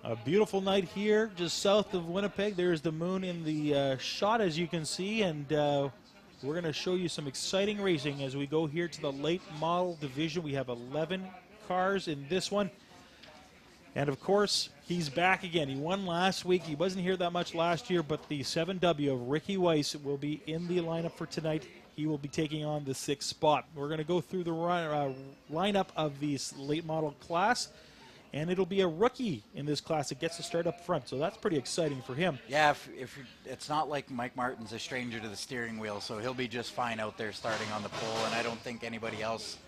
A beautiful night here just south of Winnipeg. There's the moon in the shot, as you can see, and we're going to show you some exciting racing as we go here to the late model division. We have 11 cars in this one. And, of course, he's back again. He won last week. He wasn't here that much last year, but the 7W of Ricky Weiss will be in the lineup for tonight. He will be taking on the 6th spot. We're going to go through the lineup of this late model class. And it'll be a rookie in this class that gets to start up front, so that's pretty exciting for him. Yeah, if it's not like Mike Martin's a stranger to the steering wheel, so he'll be just fine out there starting on the pole, and I don't think anybody else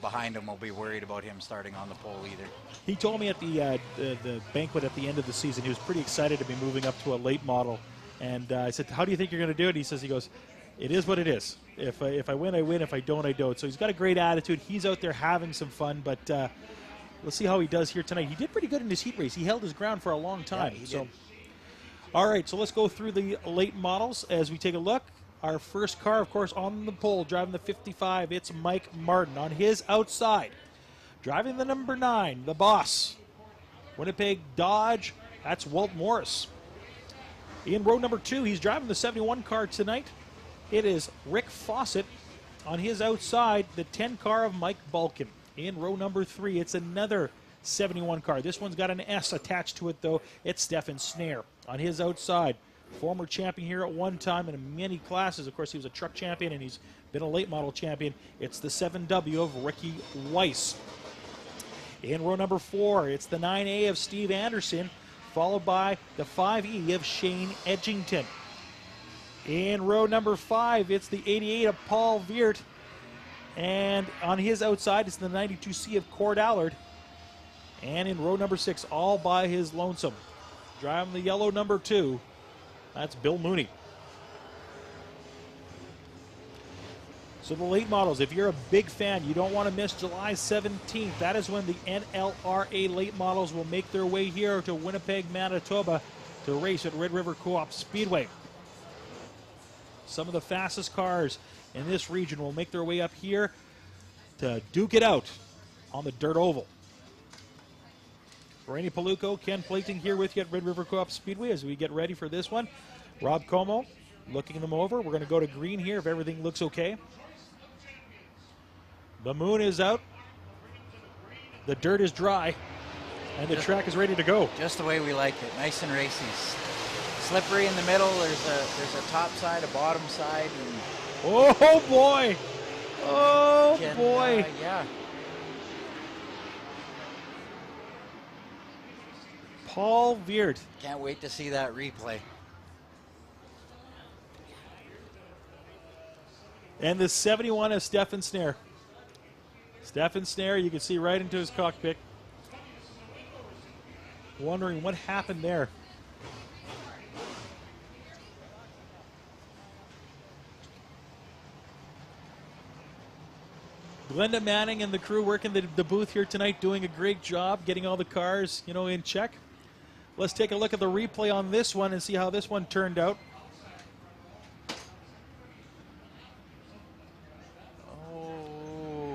behind him will be worried about him starting on the pole either. He told me at the banquet at the end of the season he was pretty excited to be moving up to a late model, and I said, how do you think you're going to do it? He goes, it is what it is. If I win, I win. If I don't, I don't. So he's got a great attitude. He's out there having some fun, but let's see how he does here tonight. He did pretty good in his heat race. He held his ground for a long time. Yeah, he did. All right, so let's go through the late models as we take a look. Our first car, of course, on the pole, driving the 55, it's Mike Martin. On his outside, driving the number 9, the boss, Winnipeg Dodge, that's Walt Morris. In row number 2, he's driving the 71 car tonight. It is Rick Fawcett. On his outside, the 10 car of Mike Balkin. In row number 3, it's another 71 car. This one's got an S attached to it, though. It's Stefan Snare. On his outside, former champion here at one time in many classes. Of course, he was a truck champion, and he's been a late model champion. It's the 7W of Ricky Weiss. In row number 4, it's the 9A of Steve Anderson, followed by the 5E of Shane Edgington. In row number 5, it's the 88 of Paul Veert. And on his outside, it's the 92C of Cord Allard. And in row number 6, all by his lonesome, driving the yellow number 2, that's Bill Mooney. So the late models, if you're a big fan, you don't want to miss July 17th. That is when the NLRA late models will make their way here to Winnipeg, Manitoba to race at Red River Co-op Speedway. Some of the fastest cars in this region will make their way up here to duke it out on the dirt oval. Randy Paluco, Ken Plating here with you at Red River Co-op Speedway as we get ready for this one. Rob Como looking them over. We're going to go to green here if everything looks okay. The moon is out. The dirt is dry. And the track is ready to go. Just the way we like it. Nice and racy. Slippery in the middle. There's a top side, a bottom side. And oh, boy. Oh, boy. Yeah. Paul Veert. Can't wait to see that replay. And the 71 is Stefan Snare. Stefan Snare, you can see right into his cockpit. Wondering what happened there. Glenda Manning and the crew working the booth here tonight, doing a great job getting all the cars, in check. Let's take a look at the replay on this one and see how this one turned out.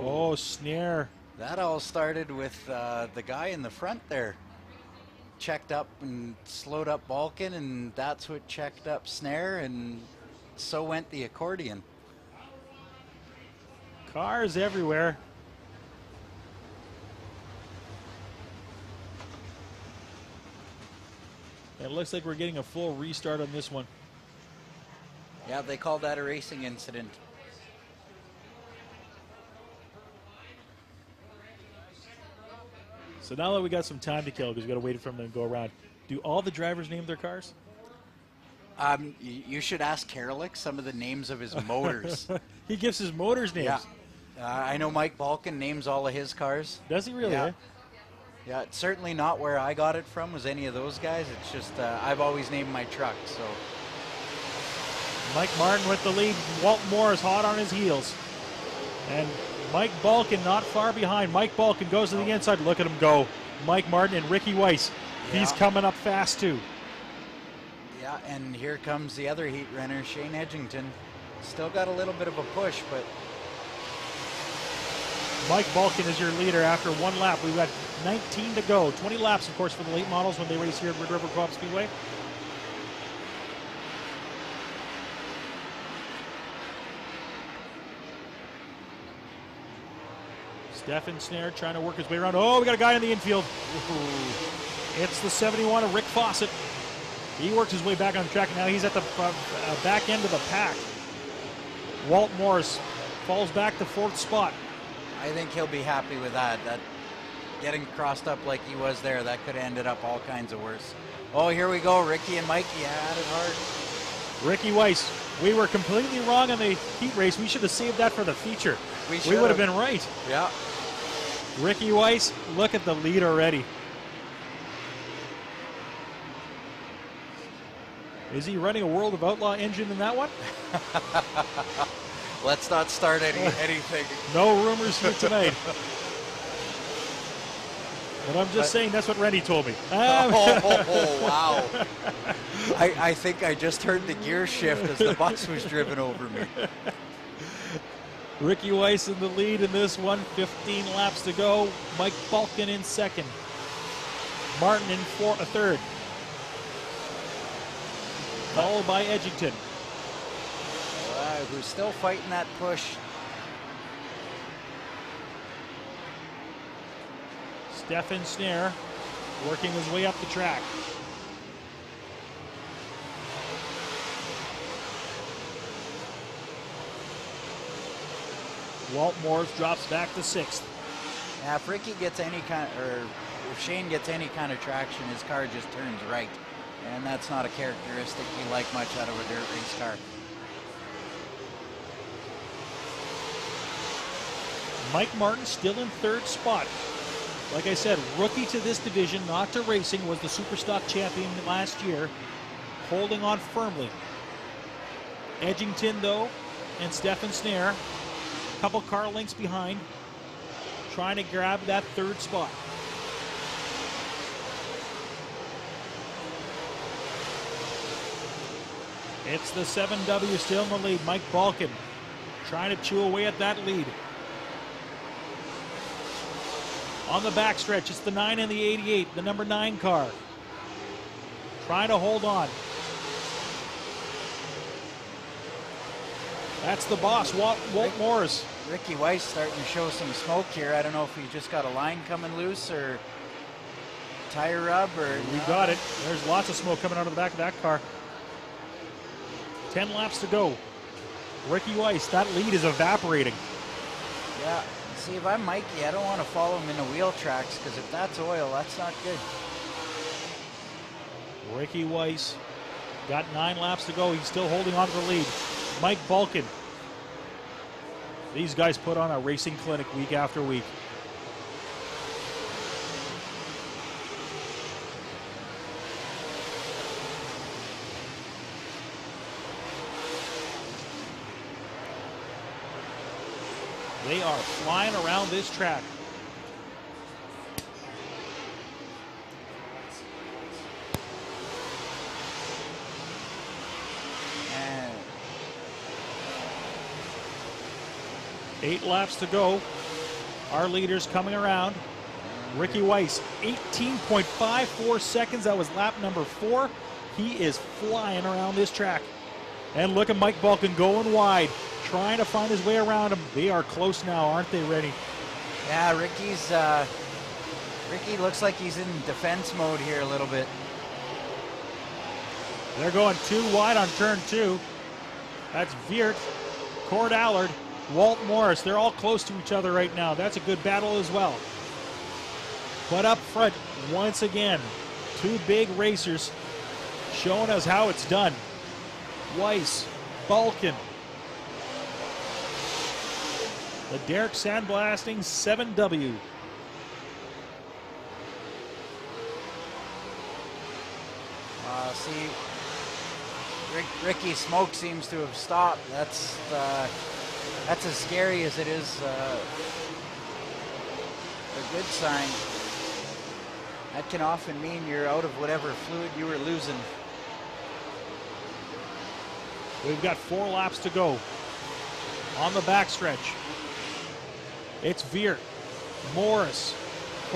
Oh, Snare. That all started with the guy in the front there. Checked up and slowed up Balkin, and that's what checked up Snare, and so went the accordion. Cars everywhere. It looks like we're getting a full restart on this one. Yeah, they called that a racing incident. So now that we got some time to kill, because we got to wait for them to go around, do all the drivers name their cars? You should ask Karalik some of the names of his motors. He gives his motors names. Yeah. I know Mike Balkin names all of his cars. Does he really? Yeah. Eh? Yeah, it's certainly not where I got it from, was any of those guys. It's just I've always named my truck, so. Mike Martin with the lead. Walt Morris hot on his heels. And Mike Balkin not far behind. Mike Balkin goes to the inside. Look at him go. Mike Martin and Ricky Weiss. Yeah. He's coming up fast, too. Yeah, and here comes the other heat runner, Shane Edgington. Still got a little bit of a push, but Mike Balkin is your leader after one lap. We've got 19 to go. 20 laps, of course, for the late models when they race here at Red River Co-op Speedway. Stefan Snare trying to work his way around. Oh, we got a guy in the infield. Ooh. It's the 71 of Rick Fawcett. He works his way back on the track. Now he's at the back end of the pack. Walt Morris falls back to 4th spot. I think he'll be happy with that. That getting crossed up like he was there, that could have ended up all kinds of worse. Oh, here we go. Ricky and Mikey at it hard. Ricky Weiss, we were completely wrong on the heat race. We should have saved that for the feature. We would have been right. Yeah. Ricky Weiss, look at the lead already. Is he running a World of Outlaw engine in that one? Let's not start anything. No rumors here tonight. But I'm just saying that's what Rennie told me. Wow. I think I just heard the gear shift as the bus was driven over me. Ricky Weiss in the lead in this one. 15 laps to go. Mike Balkin in second. Martin in third. Followed by Edgington. Who's still fighting that push. Stefan Snare working his way up the track. Walt Morris drops back to 6th. Yeah, if Ricky gets any kind, or if Shane gets any kind of traction, his car just turns right. And that's not a characteristic you like much out of a dirt race car. Mike Martin still in 3rd spot. Like I said, rookie to this division, not to racing, was the Superstock champion last year, holding on firmly. Edgington, though, and Stefan Snare, a couple car lengths behind, trying to grab that 3rd spot. It's the 7W still in the lead. Mike Balkin trying to chew away at that lead. On the backstretch, it's the 9 and the 88, the number 9 car. Trying to hold on. That's the boss, Walt Morris. Ricky Weiss starting to show some smoke here. I don't know if he just got a line coming loose or tire rub or... We got it. There's lots of smoke coming out of the back of that car. 10 laps to go. Ricky Weiss, that lead is evaporating. Yeah. See, if I'm Mikey, I don't want to follow him in the wheel tracks because if that's oil, that's not good. Ricky Weiss got 9 laps to go. He's still holding on to the lead. Mike Balkin. These guys put on a racing clinic week after week. They are flying around this track. And 8 laps to go. Our leaders coming around. Ricky Weiss, 18.54 seconds. That was lap number 4. He is flying around this track. And look at Mike Balkin going wide, trying to find his way around him. They are close now, aren't they, Rennie? yeah, Ricky looks like he's in defense mode here a little bit. They're going too wide on turn 2. That's Veert, Cord Allard, Walt Morris. They're all close to each other right now. That's a good battle as well. But up front, once again, 2 big racers showing us how it's done. Weiss, Balkin. The Derek Sandblasting 7W. See, Ricky's smoke seems to have stopped. That's as scary as it is a good sign. That can often mean you're out of whatever fluid you were losing. We've got 4 laps to go on the backstretch. It's Veer, Morris,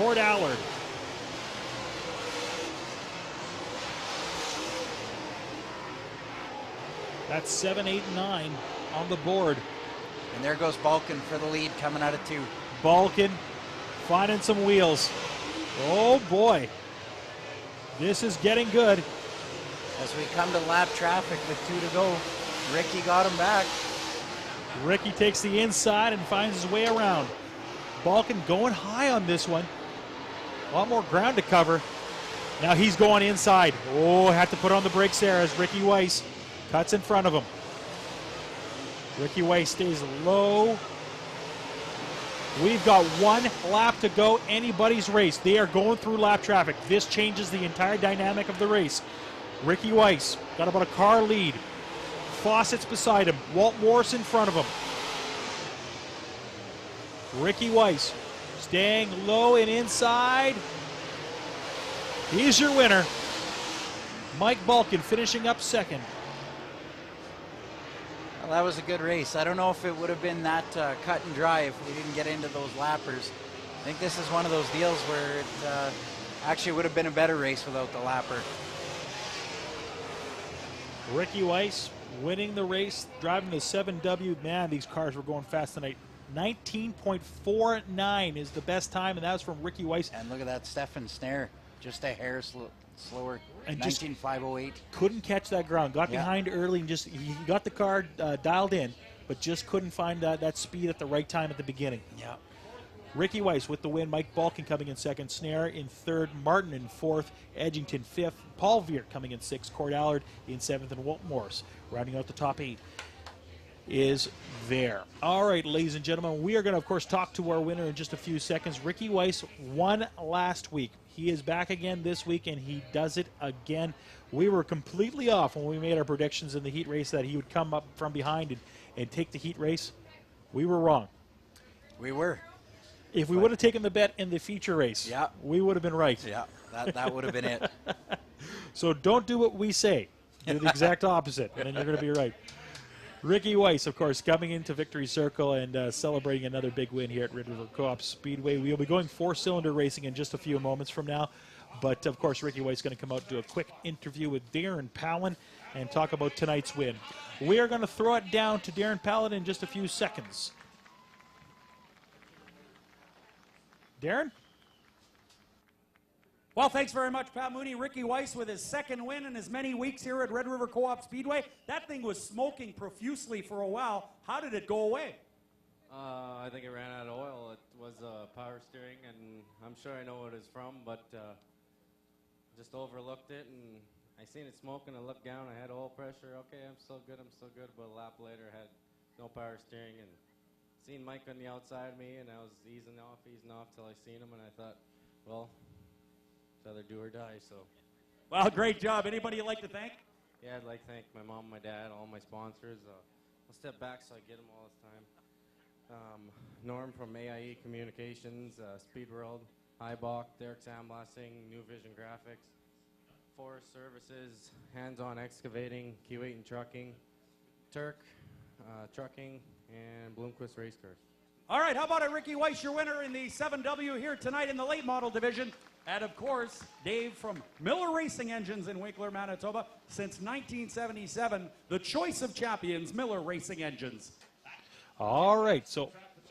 Cord Allard. That's 7, 8, 9 on the board. And there goes Balkin for the lead coming out of 2. Balkin finding some wheels. Oh boy. This is getting good. As we come to lap traffic with 2 to go, Ricky got him back. Ricky takes the inside and finds his way around. Balkin going high on this one. A lot more ground to cover. Now he's going inside. Oh, had to put on the brakes there as Ricky Weiss cuts in front of him. Ricky Weiss stays low. We've got 1 lap to go, anybody's race. They are going through lap traffic. This changes the entire dynamic of the race. Ricky Weiss got about a car lead. Fawcett's beside him. Walt Morris in front of him. Ricky Weiss staying low and inside. He's your winner. Mike Balkin finishing up second. Well, that was a good race. I don't know if it would have been that cut and dry if we didn't get into those lappers. I think this is one of those deals where it actually would have been a better race without the lapper. Ricky Weiss winning the race, driving the 7W. Man, these cars were going fast tonight. 19.49 is the best time, and that was from Ricky Weiss. And look at that Stefan Snare, just a hair slower. And 19.508. Couldn't catch that ground. Got behind early and just he got the car dialed in, but just couldn't find that speed at the right time at the beginning. Yeah. Ricky Weiss with the win. Mike Balkin coming in second. Snare in third. Martin in fourth. Edgington fifth. Paul Veert coming in sixth. Cord Allard in seventh. And Walt Morris rounding out the top 8 is there. All right, ladies and gentlemen, we are going to, of course, talk to our winner in just a few seconds. Ricky Weiss won last week. He is back again this week, and he does it again. We were completely off when we made our predictions in the heat race that he would come up from behind and take the heat race. We were wrong. We were. If we would have taken the bet in the feature race, we would have been right. Yeah, that would have been it. So don't do what we say. Do the exact opposite, and then you're going to be right. Ricky Weiss, of course, coming into Victory Circle and celebrating another big win here at Red River Co-op Speedway. We'll be going 4-cylinder racing in just a few moments from now. But, of course, Ricky Weiss is going to come out and do a quick interview with Darren Palin and talk about tonight's win. We are going to throw it down to Darren Palin in just a few seconds. Darren? Well, thanks very much, Pat Mooney. Ricky Weiss with his second win in as many weeks here at Red River Co-op Speedway. That thing was smoking profusely for a while. How did it go away? I think it ran out of oil. It was power steering, and I'm sure I know what it's from, but just overlooked it, and I seen it smoking. I looked down. I had oil pressure. Okay, I'm still good. But a lap later, I had no power steering, and seen Mike on the outside of me, and I was easing off till I seen him, and I thought, well, it's either do or die. So, well, great job. Anybody you'd like to thank? yeah, I'd like to thank my mom, my dad, all my sponsors. I'll step back so I get them all this time. Norm from AIE Communications, Speed World, Highbach, Derek Sandblasting, New Vision Graphics, Forest Services, Hands On Excavating, Q8 and Trucking, Turk Trucking, and Bloomquist Race Cars. All right, how about it, Ricky Weiss, your winner in the 7W here tonight in the late model division. And, of course, Dave from Miller Racing Engines in Winkler, Manitoba. Since 1977, the choice of champions, Miller Racing Engines. All right, so